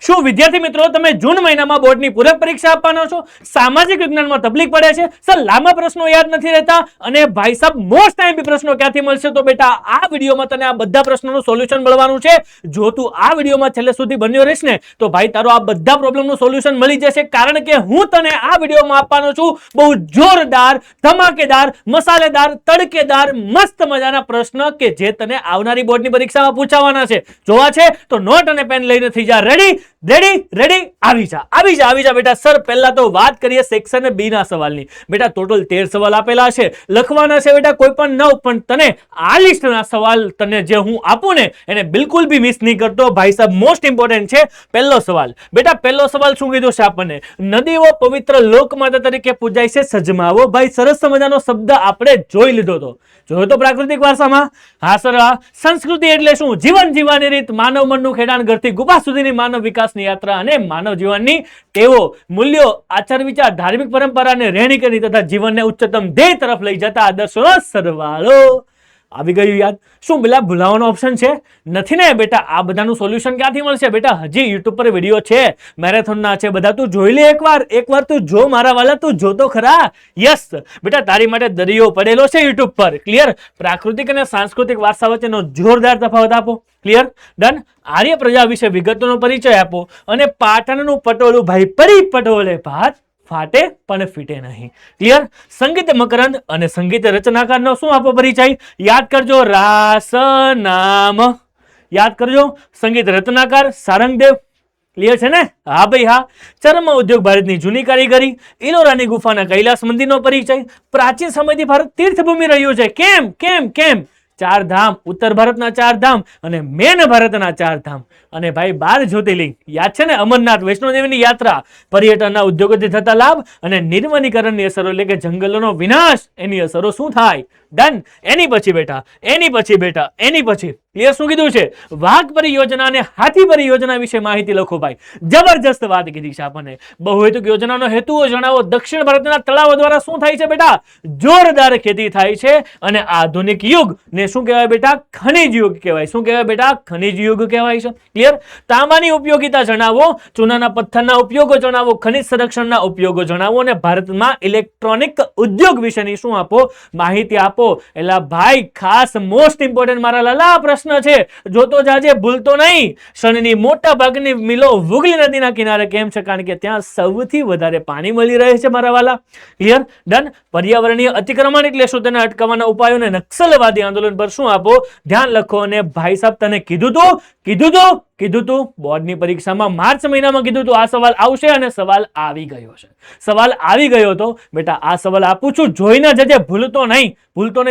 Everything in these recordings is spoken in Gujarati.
શું વિદ્યાર્થી મિત્રો તમે જૂન મહિનામાં બોર્ડની પૂરક પરીક્ષા આપવાના છો? સામાજિક વિજ્ઞાનમાં તકલીફ પડે છે સર, લાંબા પ્રશ્નો યાદ નથી રહેતા અને ભાઈ સાહેબ મોસ્ટ ટાઈમ પ્રશ્નો ક્યાંથી મળશે? તો બેટા આ વિડીયોમાં તને આ બધા પ્રશ્નોનું સોલ્યુશન મળવાનું છે. જો તું આ વિડીયોમાં છેલ્લે સુધી બન્યો રહીશ ને તો ભાઈ તારો આ બધા પ્રોબ્લેમનું સોલ્યુશન મળી જશે, કારણ કે હું તને આ વિડીયોમાં આપવાનો છું બહુ જોરદાર, ધમાકેદાર, મસાલેદાર, તડકેદાર, મસ્ત મજાના પ્રશ્ન કે જે તને આવનારી બોર્ડની પરીક્ષામાં પૂછાવાના છે. જોવા છે તો નોટ અને પેન લઈને થઈ જા રેડી રેડી રેડી. આવી જા બેટા. સર પહેલા તો વાત કરીએ સેક્શન બી ના સવાલની. બેટા ટોટલ 13 સવાલ આપેલા છે, લખવાના છે બેટા કોઈ પણ 9, પણ તને આ લિસ્ટના સવાલ તને જે હું આપું ને એને બિલકુલ બી મિસ નહીં કરતો ભાઈ સાહેબ. મોસ્ટ ઇમ્પોર્ટન્ટ છે પહેલો સવાલ. બેટા પહેલો સવાલ શું કીધું છે આપણને? નદીઓ પવિત્ર લોકમાતા તરીકે પૂજાય છે સજમાવો. ભાઈ સરસ મજાનો શબ્દ આપણે જોઈ લીધો તો, જોયો તો પ્રાકૃતિક વારસામાં. હા સર. સંસ્કૃતિ એટલે શું? જીવન જીવવાની રીત, માનવ મનનું ખેડાણ ઘરથી ગુફા સુધીની માનવ વિકાસની યાત્રા અને માનવ જીવનની ટેવો, મૂલ્યો, આચાર વિચાર, ધાર્મિક પરંપરા અને રહેણીકરણી તથા જીવનને ઉચ્ચતમ ધ્યેય તરફ લઈ જતા આદર્શોનો સરવાળો. આવી ગયું યાદ? શું પેલા ભૂલાવાનો ઓપ્શન છે? નથી ને બેટા. આ બધાનું સોલ્યુશન ક્યાંથી મળશે બેટા? હજી યુટ્યુબ પર વિડીયો છે, મેરેથોનના છે, બધા તું જોઈ લે એકવાર તું જો મારા વાલા, તું જો તો ખરા. યસ બેટા, તારી માટે દરિયો પડેલો છે યુટ્યુબ પર. ક્લિયર? પ્રાકૃતિક અને સાંસ્કૃતિક વારસા વચ્ચેનો જોરદાર તફાવત આપો. ક્લિયર? ડન. આર્ય પ્રજા વિશે વિગતોનો પરિચય આપો અને પાટણનું પટોળું ભાઈ પરી પટોળે ભાત ફાટે પણ ફીટે નહીં. ક્લિયર? સંગીત મકરંદ અને સંગીત રચનાકારનો શું આપો પરિચય? યાદ કરજો, રાસ નામ. યાદ કરજો, સંગીત રચનાકાર સારંગદેવ. ક્લિયર છે ને? હા ભાઈ હા. ચર્મ ઉદ્યોગ ભારતની જૂની કારીગરી, ઇલોરાની ગુફાના કૈલાસ મંદિરનો પરિચય. પ્રાચીન સમયથી ભારત તીર્થભૂમિ રહ્યું છે. કેમ કેમ કેમ? 4 ધામ, ઉત્તર ભારતના 4 ધામ અને મેન ભારતના 4 ધામ અને ભાઈ 12 જ્યોતિર્લિંગ. યાદ છે ને? અમરનાથ, વૈષ્ણોદેવીની યાત્રા, પર્યટનના ઉદ્યોગોથી થતા લાભ અને નિર્વનીકરણની અસરો એટલે કે જંગલોનો વિનાશ, એની અસરો શું થાય? ડન. એની પછી ક્લિયર? શું કીધું છે? વાઘ પરિયોજના અને હાથી પરિયોજના વિશે માહિતી લખો. ભાઈ જબરજસ્ત વાત કીધી છે આપણને. બહુહેતુક યોજનાનો હેતુઓ જણાવો. દક્ષિણ ભારતના તળાવો દ્વારા શું થાય છે બેટા? જોરદાર ખેતી થાય છે અને આધુનિક યુગ ને શું કહેવાય બેટા? ખનિજ યુગ કહેવાય. શું કહેવાય બેટા? ખનિજ યુગ કહેવાય છે. ક્લિયર? તાંબાની ઉપયોગિતા જણાવો, ચૂનાના પથ્થરના ઉપયોગો જણાવો, ખનિજ સંરક્ષણના ઉપયોગો જણાવો અને ભારતમાં ઇલેક્ટ્રોનિક ઉદ્યોગ વિશેની શું આપો? માહિતી આપો. એટલે ભાઈ ખાસ મોસ્ટ ઇમ્પોર્ટન્ટ મારા લાલા પ્રશ્ન છે, જોતો જાજે, ભૂલતો નહીં. શણની મોટા ભાગની મિલો હુગલી નદીના કિનારે કેમ છે? કારણ કે ત્યાં સૌથી વધારે પાણી મળી રહે છે મારા વાલા. ક્લિયર? ડન. પર્યાવરણીય અતિક્રમણ એટલે શું? તેને અટકાવવાના ઉપાયોને નક્સલવાદી આંદોલન પર શું આપો? ધ્યાન લખો. અને ભાઈ સાહેબ તને કીધું તું બોર્ડની પરીક્ષામાં માર્ચ મહિનામાં કીધું તું આ સવાલ આવશે અને સવાલ આવી ગયો છે. સવાલ આવી ગયો તો બેટા આ સવાલ આપું છું, જોઈને જજે, ભૂલતો નહીં.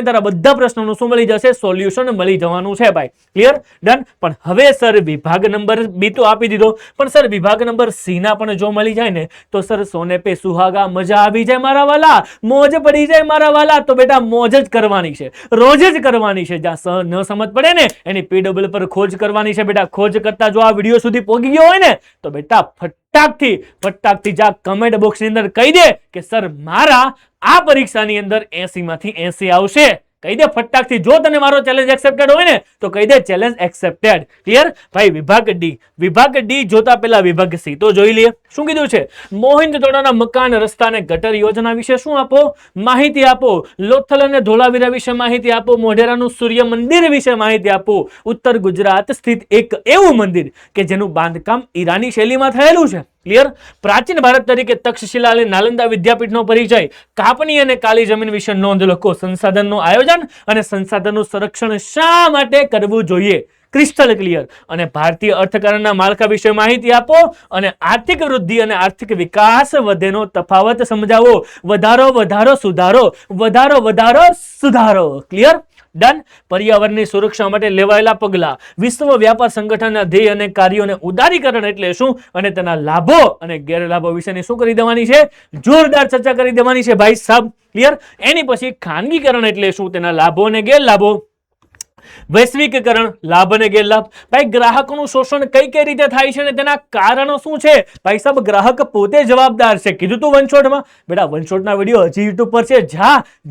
તારા બધા પ્રશ્નોનું શું મળી જશે? સોલ્યુશન મળી જવાનું છે ભાઈ. ક્લિયર? ડન. પણ હવે સર વિભાગ નંબર બી તો આપી દીધો, પણ સર વિભાગ નંબર સી ના પણ જો મળી જાય ને તો સર સોને પે સુહાગા, મજા આવી જાય મારા વાલા, મોજ પડી જાય મારા વાલા. તો બેટા મોજ જ કરવાની છે, રોજ જ કરવાની છે. જ્યાં ન સમજ પડે ને એની પીડબ્લ્યુ પર ખોજ કરવાની છે બેટા. ખોજ કરતા જો આ વિડીયો સુધી પહોંચી ગયો હોય ને તો બેટા ફટાકથી જા કમેન્ટ બોક્સની અંદર કહી દે કે સર મારા આ પરીક્ષાની અંદર 80 માંથી 80 આવશે. કહી દે ફટાકથી. જો તને મારો ચેલેન્જ એક્સેપ્ટેડ હોય ને તો કહી દે ચેલેન્જ એક્સેપ્ટેડ. ક્લિયર? ભાઈ વિભાગ ડી જોતા પહેલા વિભાગ સી તો જોઈ લઈએ. શું કીધું છે? મોહિંજોદડોના મકાન, રસ્તા અને ગટર યોજના વિશે શું આપો? માહિતી આપો. લોથલ અને ધોળાવીરા વિશે માહિતી આપો. મોઢેરાનું સૂર્ય મંદિર વિશે માહિતી આપો. ઉત્તર ગુજરાત સ્થિત એક એવું મંદિર કે જેનું બાંધકામ ઈરાની શૈલીમાં થયેલું છે. ક્લિયર? પ્રાચીન ભારત તરીકે તક્ષશિલા અને નાલંદા વિદ્યાપીઠનો પરિચય. કાપણી અને કાળી જમીન વિશે નોંધ લખો. સંસાધનનું આયોજન અને સંસાધનનું સંરક્ષણ શા માટે કરવું જોઈએ? Crystal clear. અને ભારતીય અર્થકારણના માળખા વિશે માહિતી આપો અને આર્થિક વૃદ્ધિ અને આર્થિક વિકાસ વચ્ચેનો તફાવત સમજાવો. વધારો સુધારો. ક્લિયર? ડન. પર્યાવરણની સુરક્ષા માટે લેવાયેલા પગલા. વિશ્વ વ્યાપાર સંગઠનના ધ્યેય અને કાર્યોને ઉદારીકરણ એટલે શું અને તેના લાભો અને ગેરલાભો વિશેની શું કરી દેવાની છે? જોરદાર ચર્ચા કરી દેવાની છે ભાઈ સાહેબ. ક્લિયર? એની પછી ખાનગીકરણ એટલે શું? તેના લાભો અને ગેરલાભો. વૈશ્વિકીકરણ, લાભ અને ગેરલાભ. ભાઈ ગ્રાહકોનું શોષણ કઈ કઈ રીતે થાય છે અને તેના કારણો શું છે? ભાઈ સાહેબ ગ્રાહક પોતે જવાબદાર છે. કીધું તું વન શોટમાં. બેટા વન શોટના વિડીયો હજી યુટ્યુબ પર છે.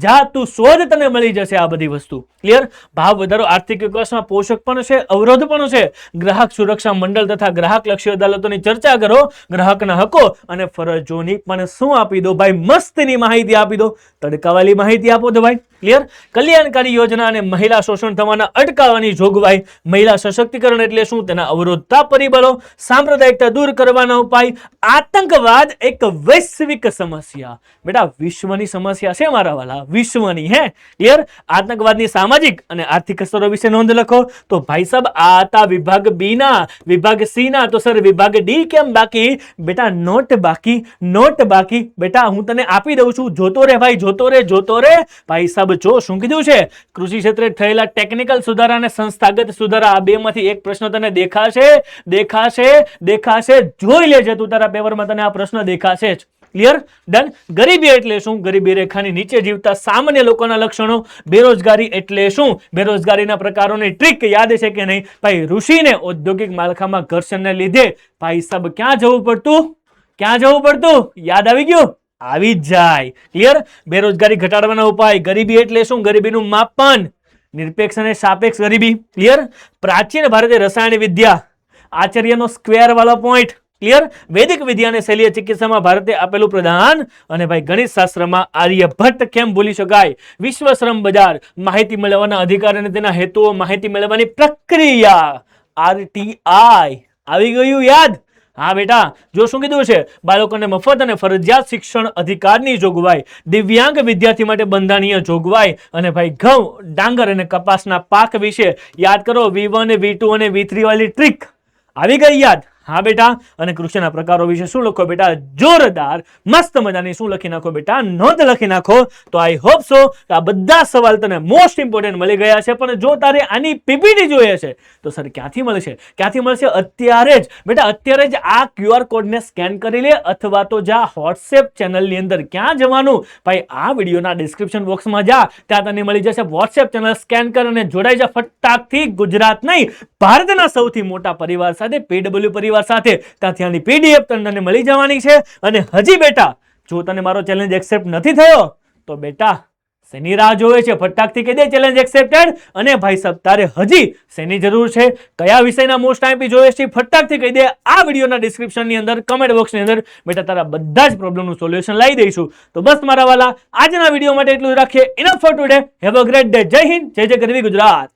જા તું શોધ, તને મળી જશે આ બધી વસ્તુ. ક્લિયર? ભાવ વધારો આર્થિક વિકાસમાં પોષક પણ છે, અવરોધ પણ છે. ગ્રાહક સુરક્ષા મંડળ તથા ગ્રાહક લક્ષી અદાલતોની ચર્ચા કરો. ગ્રાહકના હકો અને ફરજોની પણ શું આપી દો ભાઈ? મસ્તની માહિતી આપી દો. તડકાવાળી માહિતી આપો તો ભાઈ. ક્લિયર? કલ્યાણકારી યોજના અને મહિલા શોષણ થવાના અટકાવવાની જોગવાઈ. મહિલા સશક્તિકરણ એટલે શું? તેના અવરોધતા પરિબળો. સાંપ્રદાયિકતા દૂર કરવાના ઉપાય. આતંકવાદ એક વૈશ્વિક સમસ્યા. બેટા વિશ્વની સમસ્યા છે મારા વાલા, વિશ્વની. હે ક્લિયર? આતંકવાદની સામાજિક અને આર્થિક અસરો વિશે નોંધ લખો. તો ભાઈ સાહેબ આ હતા વિભાગ બી ના. વિભાગ સી ના તો સર વિભાગ ડી કેમ બાકી? બેટા નોટ બાકી. બેટા હું તને આપી દઉં છું, જોતો રે ભાઈ, જોતો રે ભાઈ સાહેબ. જો શું કીધું છે? કૃષિ ક્ષેત્રે થયેલા ટેકનિકલ સુધારા અને સંસ્થાગત સુધારા, આ બેમાંથી એક પ્રશ્ન તને દેખાશે. જોઈ લેજે તું, તારા પેપરમાં તને આ પ્રશ્ન દેખાશે જ. ક્લિયર? ડન. ગરીબી એટલે શું? ગરીબી રેખાની નીચે જીવતા સામાન્ય લોકોના લક્ષણો. બેરોજગારી એટલે શું? બેરોજગારીના પ્રકારોની ટ્રીક યાદ છે કે નહીં? ભાઈ ઋષિને ઔદ્યોગિક માળખામાં ઘર્ષણને લીધે ભાઈ સાહેબ ક્યાં જવું પડતું? યાદ આવી ગયું? આવી જ જાય. ક્લિયર? બેરોજગારી ઘટાડવાના ઉપાય. ગરીબી એટલે શું? ગરીબીનું માપન. નિરપેક્ષ અને સાપેક્ષ ગરીબી. ક્લિયર? પ્રાચીન ભારતીય રસાયણ વિદ્યા, આચાર્યનો સ્ક્વેર વાળો પોઈન્ટ. ક્લિયર? વૈદિક વિદ્યા અને શૈલીય ચિકિત્સામાં ભારતે આપેલું પ્રદાન. અને ભાઈ ગણિત શાસ્ત્રમાં આર્યભટ્ટ કેમ ભૂલી શકાય? વિશ્વ શ્રમ બજાર, માહિતી મેળવવાના અધિકાર અને તેના હેતુઓ, માહિતી મેળવવાની પ્રક્રિયા. RTI આવી ગયું યાદ? હા બેટા, જો શું કીધું છે? બાળકોને મફત અને ફરજિયાત શિક્ષણ અધિકારની જોગવાઈ. દિવ્યાંગ વિદ્યાર્થી માટે બંધારણીય જોગવાઈ. અને ભાઈ ઘઉં, ડાંગર અને કપાસના પાક વિશે યાદ કરો. V1, V2 અને V3 વાળી ટ્રીક આવી ગઈ યાદ? હા બેટા. અને કૃષિના પ્રકારો વિશે શું લખો બેટા? જોરદાર મસ્ત મજાની શું લખી નાખો બેટા? નોંધ લખી નાખો. તો આઈ હોપ સો કે આ બધા સવાલ તને મોસ્ટ ઇમ્પોર્ટન્ટ મળી ગયા છે. પણ જો તારે આની પીપીટી જોઈએ છે તો સર ક્યાંથી મળશે? અત્યારે જ બેટા, અત્યારે જ આ QR કોડને સ્કેન કરી લે, અથવા તો જા WhatsApp ચેનલની અંદર. ક્યાં જવાનું ભાઈ? આ વિડીયોના ડિસ્ક્રિપ્શન બોક્સમાં જા, ત્યાં તને મળી જશે WhatsApp ચેનલ. સ્કેન કર અને જોડાઈ જા ફટાકથી. ગુજરાત નહીં, ભારતના સૌથી મોટા પરિવાર સાથે, PW પરિવાર સાથે. ત્યાંથી આની PDF તને મળી જવાની છે. અને હજી બેટા જો તને મારો ચેલેન્જ એક્સેપ્ટ નથી થયો તો બેટા શેની રાહ જોવે છે? ફટાકથી કહી દે ચેલેન્જ એક્સેપ્ટેડ. અને ભાઈ સાહેબ તારે હજી શેની જરૂર છે? કયા વિષયના મોસ્ટ આઈએમપી જોઈએ છે? ફટાકથી કહી દે. આ વિડીયોના ડિસ્ક્રિપ્શનની અંદર, કમેન્ટ બોક્સની અંદર બેટા તારા બધા જ પ્રોબ્લેમનું સોલ્યુશન લાવી દઈશું. તો બસ મારા વાલા, આજના વિડીયો માટે એટલું જ રાખીએ. Enough four today. Have a great day. જય હિન્દ, જય ગરવી ગુજરાત.